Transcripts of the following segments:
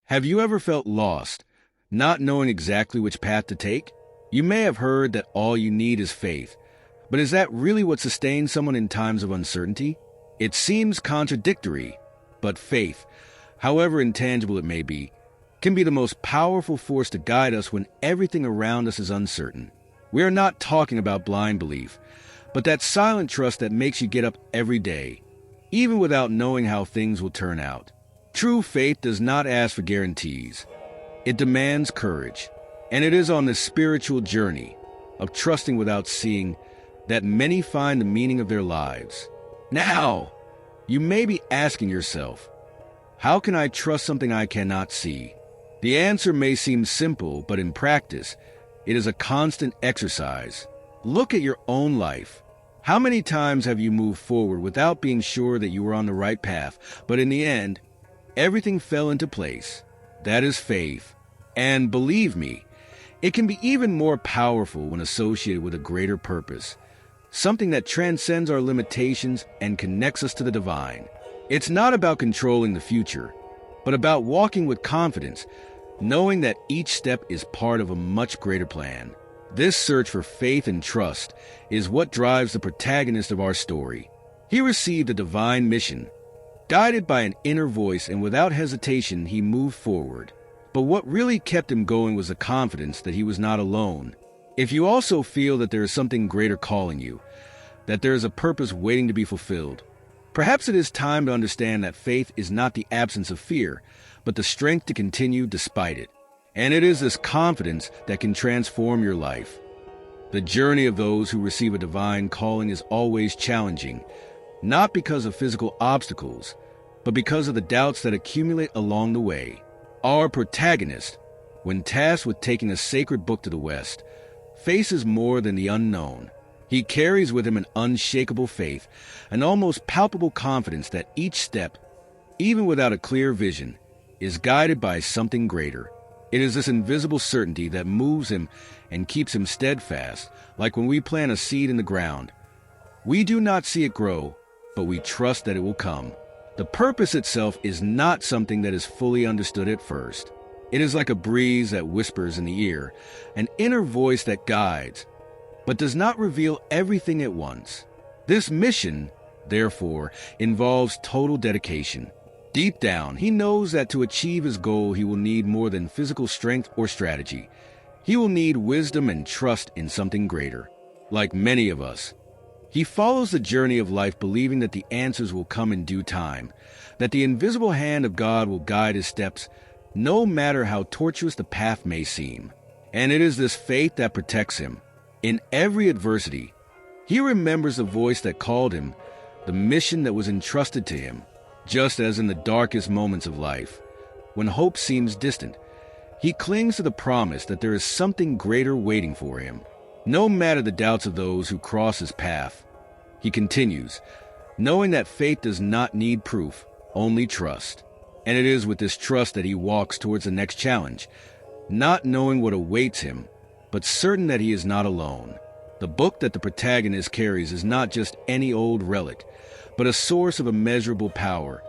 Have you ever felt lost, not knowing exactly which path to take? You may have heard that all you need is faith, but is that really what sustains someone in times of uncertainty? It seems contradictory, but faith, however intangible it may be, can be the most powerful force to guide us when everything around us is uncertain. We are not talking about blind belief, but that silent trust that makes you get up every day, even without knowing how things will turn out. True faith does not ask for guarantees. It demands courage, and it is on this spiritual journey of trusting without seeing that many find the meaning of their lives. Now, you may be asking yourself, how can I trust something I cannot see? The answer may seem simple, but in practice, it is a constant exercise. Look at your own life. How many times have you moved forward without being sure that you were on the right path, but in the end, everything fell into place? That is faith. And believe me, it can be even more powerful when associated with a greater purpose, something that transcends our limitations and connects us to the divine. It's not about controlling the future, but about walking with confidence, knowing that each step is part of a much greater plan. This search for faith and trust is what drives the protagonist of our story. He received a divine mission. Guided by an inner voice and without hesitation, he moved forward. But what really kept him going was the confidence that he was not alone. If you also feel that there is something greater calling you, that there is a purpose waiting to be fulfilled, perhaps it is time to understand that faith is not the absence of fear, but the strength to continue despite it. And it is this confidence that can transform your life. The journey of those who receive a divine calling is always challenging, not because of physical obstacles, but because of the doubts that accumulate along the way. Our protagonist, when tasked with taking a sacred book to the West, faces more than the unknown. He carries with him an unshakable faith, an almost palpable confidence that each step, even without a clear vision, is guided by something greater. It is this invisible certainty that moves him and keeps him steadfast, like when we plant a seed in the ground. We do not see it grow, but we trust that it will come. The purpose itself is not something that is fully understood at first. It is like a breeze that whispers in the ear, an inner voice that guides, but does not reveal everything at once. This mission, therefore, involves total dedication. Deep down, he knows that to achieve his goal, he will need more than physical strength or strategy. He will need wisdom and trust in something greater. Like many of us, he follows the journey of life believing that the answers will come in due time, that the invisible hand of God will guide his steps, no matter how tortuous the path may seem. And it is this faith that protects him. In every adversity, he remembers the voice that called him, the mission that was entrusted to him. Just as in the darkest moments of life, when hope seems distant, he clings to the promise that there is something greater waiting for him. No matter the doubts of those who cross his path, he continues, knowing that faith does not need proof, only trust. And it is with this trust that he walks towards the next challenge, not knowing what awaits him, but certain that he is not alone. The book that the protagonist carries is not just any old relic, but a source of immeasurable power,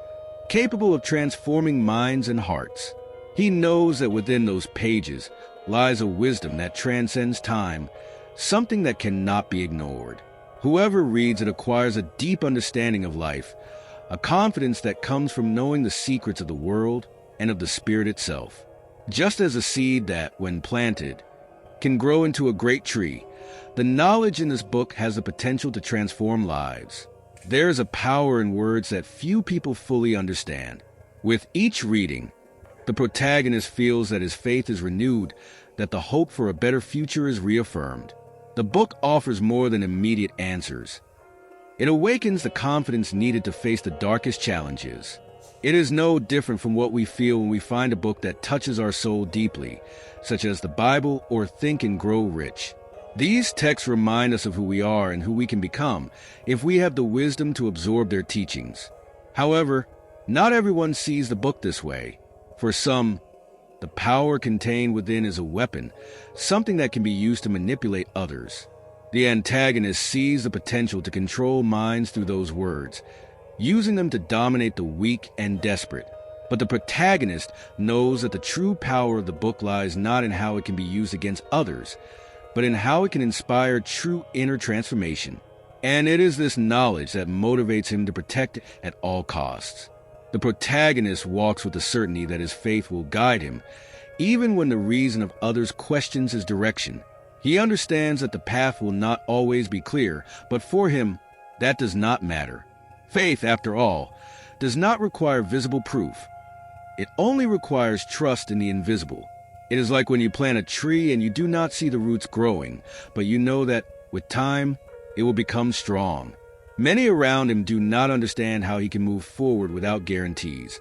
capable of transforming minds and hearts. He knows that within those pages lies a wisdom that transcends time, something that cannot be ignored. Whoever reads it acquires a deep understanding of life, a confidence that comes from knowing the secrets of the world and of the spirit itself. Just as a seed that, when planted, can grow into a great tree, the knowledge in this book has the potential to transform lives. There is a power in words that few people fully understand. With each reading, the protagonist feels that his faith is renewed, that the hope for a better future is reaffirmed. The book offers more than immediate answers. It awakens the confidence needed to face the darkest challenges. It is no different from what we feel when we find a book that touches our soul deeply, such as the Bible or Think and Grow Rich. These texts remind us of who we are and who we can become if we have the wisdom to absorb their teachings. However, not everyone sees the book this way. For some, the power contained within is a weapon, something that can be used to manipulate others. The antagonist sees the potential to control minds through those words, using them to dominate the weak and desperate. But the protagonist knows that the true power of the book lies not in how it can be used against others, but in how it can inspire true inner transformation. And it is this knowledge that motivates him to protect it at all costs. The protagonist walks with the certainty that his faith will guide him, even when the reason of others questions his direction. He understands that the path will not always be clear, but for him, that does not matter. Faith, after all, does not require visible proof. It only requires trust in the invisible. It is like when you plant a tree and you do not see the roots growing, but you know that, with time, it will become strong. Many around him do not understand how he can move forward without guarantees.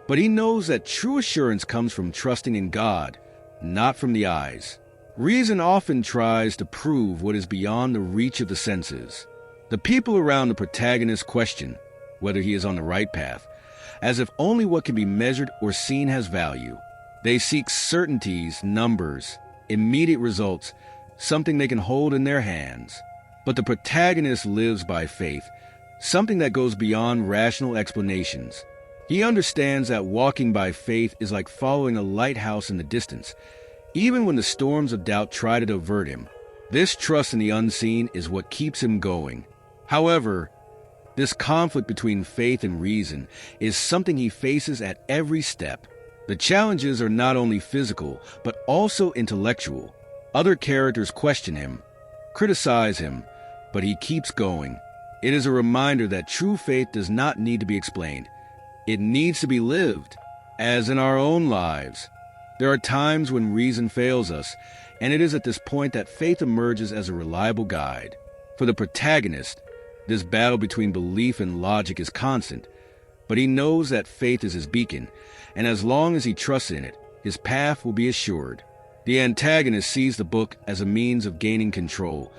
But he knows that true assurance comes from trusting in God, not from the eyes. Reason often tries to prove what is beyond the reach of the senses. The people around the protagonist question whether he is on the right path, as if only what can be measured or seen has value. They seek certainties, numbers, immediate results, something they can hold in their hands. But the protagonist lives by faith, something that goes beyond rational explanations. He understands that walking by faith is like following a lighthouse in the distance, even when the storms of doubt try to divert him. This trust in the unseen is what keeps him going. However, this conflict between faith and reason is something he faces at every step. The challenges are not only physical, but also intellectual. Other characters question him, criticize him, but he keeps going. It is a reminder that true faith does not need to be explained. It needs to be lived, as in our own lives. There are times when reason fails us, and it is at this point that faith emerges as a reliable guide. For the protagonist, this battle between belief and logic is constant, but he knows that faith is his beacon, and as long as he trusts in it, his path will be assured. The antagonist sees the book as a means of gaining control,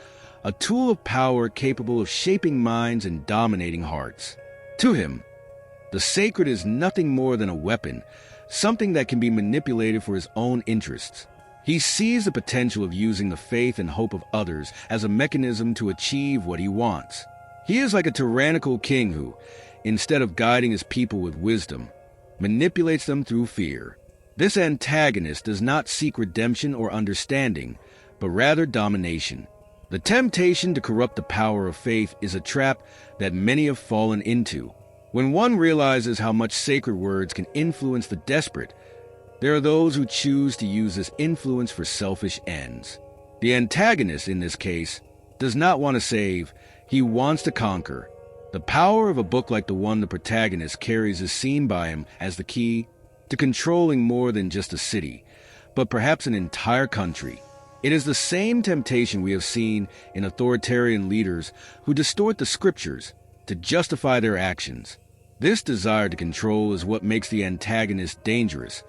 a tool of power capable of shaping minds and dominating hearts. To him, the sacred is nothing more than a weapon, something that can be manipulated for his own interests. He sees the potential of using the faith and hope of others as a mechanism to achieve what he wants. He is like a tyrannical king who, instead of guiding his people with wisdom, manipulates them through fear. This antagonist does not seek redemption or understanding, but rather domination. The temptation to corrupt the power of faith is a trap that many have fallen into. When one realizes how much sacred words can influence the desperate, there are those who choose to use this influence for selfish ends. The antagonist, in this case, does not want to save, he wants to conquer. The power of a book like the one the protagonist carries is seen by him as the key to controlling more than just a city, but perhaps an entire country. It is the same temptation we have seen in authoritarian leaders who distort the scriptures to justify their actions. This desire to control is what makes the antagonist dangerous,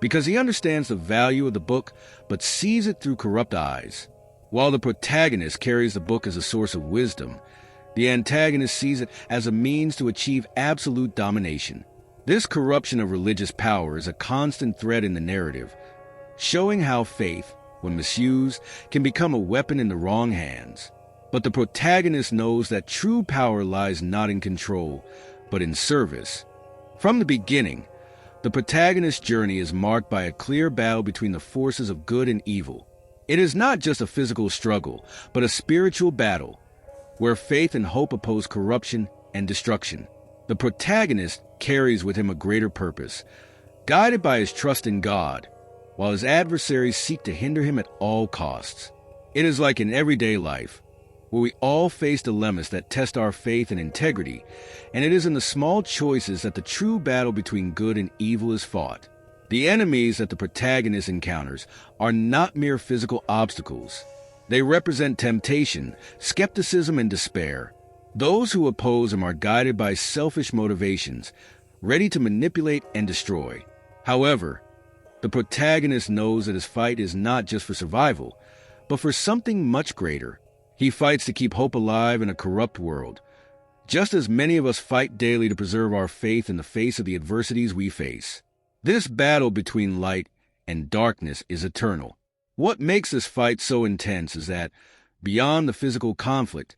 because he understands the value of the book but sees it through corrupt eyes. While the protagonist carries the book as a source of wisdom, the antagonist sees it as a means to achieve absolute domination. This corruption of religious power is a constant thread in the narrative, showing how faith, when misused, can become a weapon in the wrong hands. But the protagonist knows that true power lies not in control, but in service. From the beginning, the protagonist's journey is marked by a clear battle between the forces of good and evil. It is not just a physical struggle, but a spiritual battle, where faith and hope oppose corruption and destruction. The protagonist carries with him a greater purpose, guided by his trust in God, while his adversaries seek to hinder him at all costs. It is like in everyday life, where we all face dilemmas that test our faith and integrity, and it is in the small choices that the true battle between good and evil is fought. The enemies that the protagonist encounters are not mere physical obstacles. They represent temptation, skepticism, and despair. Those who oppose him are guided by selfish motivations, ready to manipulate and destroy. However, the protagonist knows that his fight is not just for survival, but for something much greater. He fights to keep hope alive in a corrupt world, just as many of us fight daily to preserve our faith in the face of the adversities we face. This battle between light and darkness is eternal. What makes this fight so intense is that, beyond the physical conflict,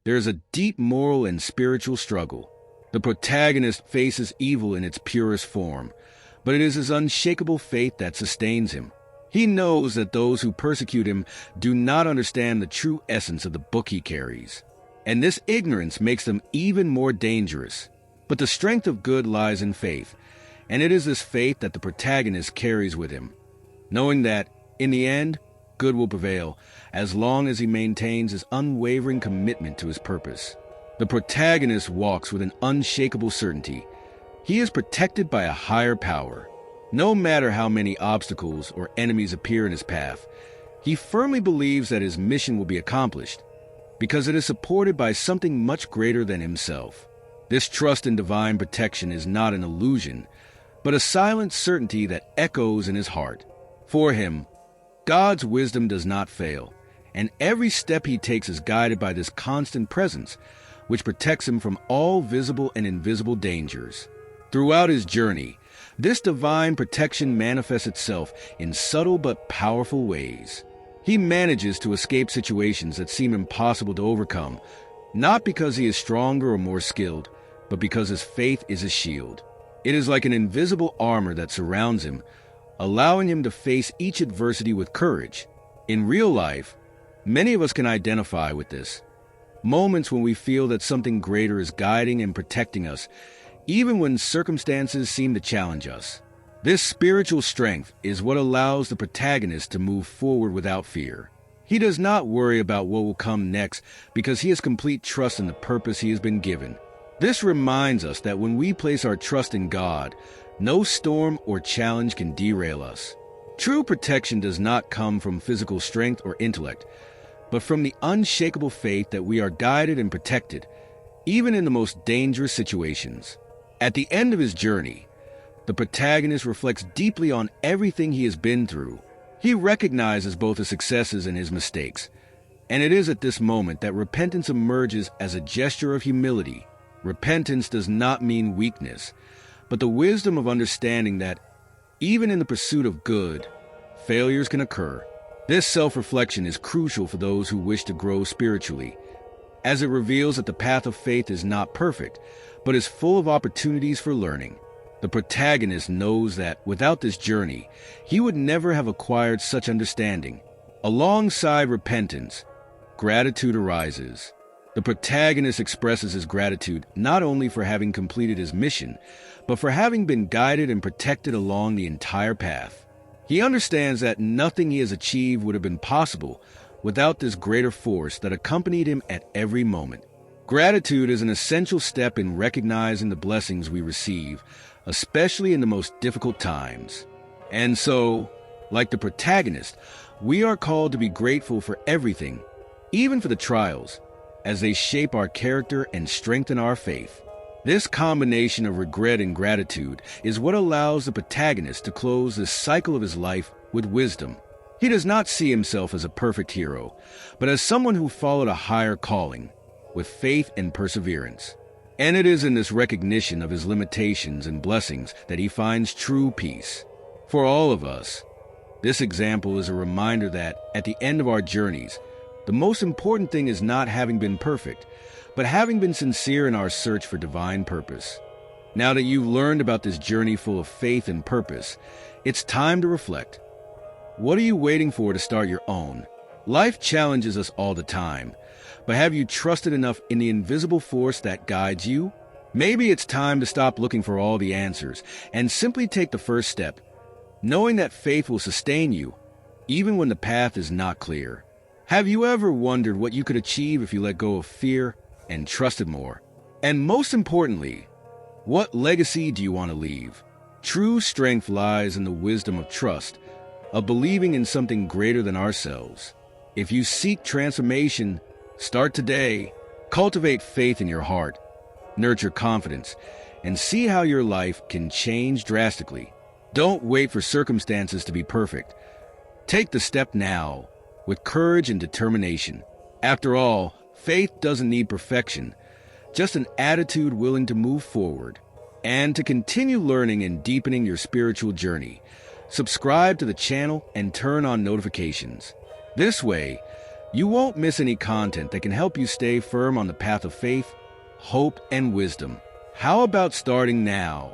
there is a deep moral and spiritual struggle. The The protagonist faces evil in its purest form, but it is his unshakable faith that sustains him. He knows that those who persecute him do not understand the true essence of the book he carries, and this ignorance makes them even more dangerous. But the strength of good lies in faith, and it is this faith that the protagonist carries with him, knowing that, in the end, good will prevail as long as he maintains his unwavering commitment to his purpose. The protagonist walks with an unshakable certainty. He is protected by a higher power. No matter how many obstacles or enemies appear in his path, he firmly believes that his mission will be accomplished because it is supported by something much greater than himself. This trust in divine protection is not an illusion, but a silent certainty that echoes in his heart. For him, God's wisdom does not fail, and every step he takes is guided by this constant presence, which protects him from all visible and invisible dangers. Throughout his journey, this divine protection manifests itself in subtle but powerful ways. He manages to escape situations that seem impossible to overcome, not because he is stronger or more skilled, but because his faith is a shield. It is like an invisible armor that surrounds him, allowing him to face each adversity with courage. In real life, many of us can identify with this. Moments when we feel that something greater is guiding and protecting us, even when circumstances seem to challenge us. This spiritual strength is what allows the protagonist to move forward without fear. He does not worry about what will come next because he has complete trust in the purpose he has been given. This reminds us that when we place our trust in God, no storm or challenge can derail us. True protection does not come from physical strength or intellect, but from the unshakable faith that we are guided and protected, even in the most dangerous situations. At the end of his journey, the protagonist reflects deeply on everything he has been through. He recognizes both his successes and his mistakes, and it is at this moment that repentance emerges as a gesture of humility. Repentance does not mean weakness, but the wisdom of understanding that, even in the pursuit of good, failures can occur. This self-reflection is crucial for those who wish to grow spiritually, as it reveals that the path of faith is not perfect, but is full of opportunities for learning. The protagonist knows that without this journey, he would never have acquired such understanding. Alongside repentance, gratitude arises. The protagonist expresses his gratitude not only for having completed his mission, but for having been guided and protected along the entire path. He understands that nothing he has achieved would have been possible without this greater force that accompanied him at every moment. Gratitude is an essential step in recognizing the blessings we receive, especially in the most difficult times. And so, like the protagonist, we are called to be grateful for everything, even for the trials, as they shape our character and strengthen our faith. This combination of regret and gratitude is what allows the protagonist to close this cycle of his life with wisdom. He does not see himself as a perfect hero, but as someone who followed a higher calling, with faith and perseverance. And it is in this recognition of his limitations and blessings that he finds true peace. For all of us, this example is a reminder that, at the end of our journeys, the most important thing is not having been perfect, but having been sincere in our search for divine purpose. Now that you've learned about this journey full of faith and purpose, it's time to reflect. What are you waiting for to start your own? Life challenges us all the time, but have you trusted enough in the invisible force that guides you? Maybe it's time to stop looking for all the answers and simply take the first step, knowing that faith will sustain you, even when the path is not clear. Have you ever wondered what you could achieve if you let go of fear and trusted more? And most importantly, what legacy do you want to leave? True strength lies in the wisdom of trust, of believing in something greater than ourselves. If you seek transformation, start today. Cultivate faith in your heart, nurture confidence, and see how your life can change drastically. Don't wait for circumstances to be perfect. Take the step now, with courage and determination. After all, faith doesn't need perfection, just an attitude willing to move forward. And to continue learning and deepening your spiritual journey, subscribe to the channel and turn on notifications. This way, you won't miss any content that can help you stay firm on the path of faith, hope, and wisdom. How about starting now?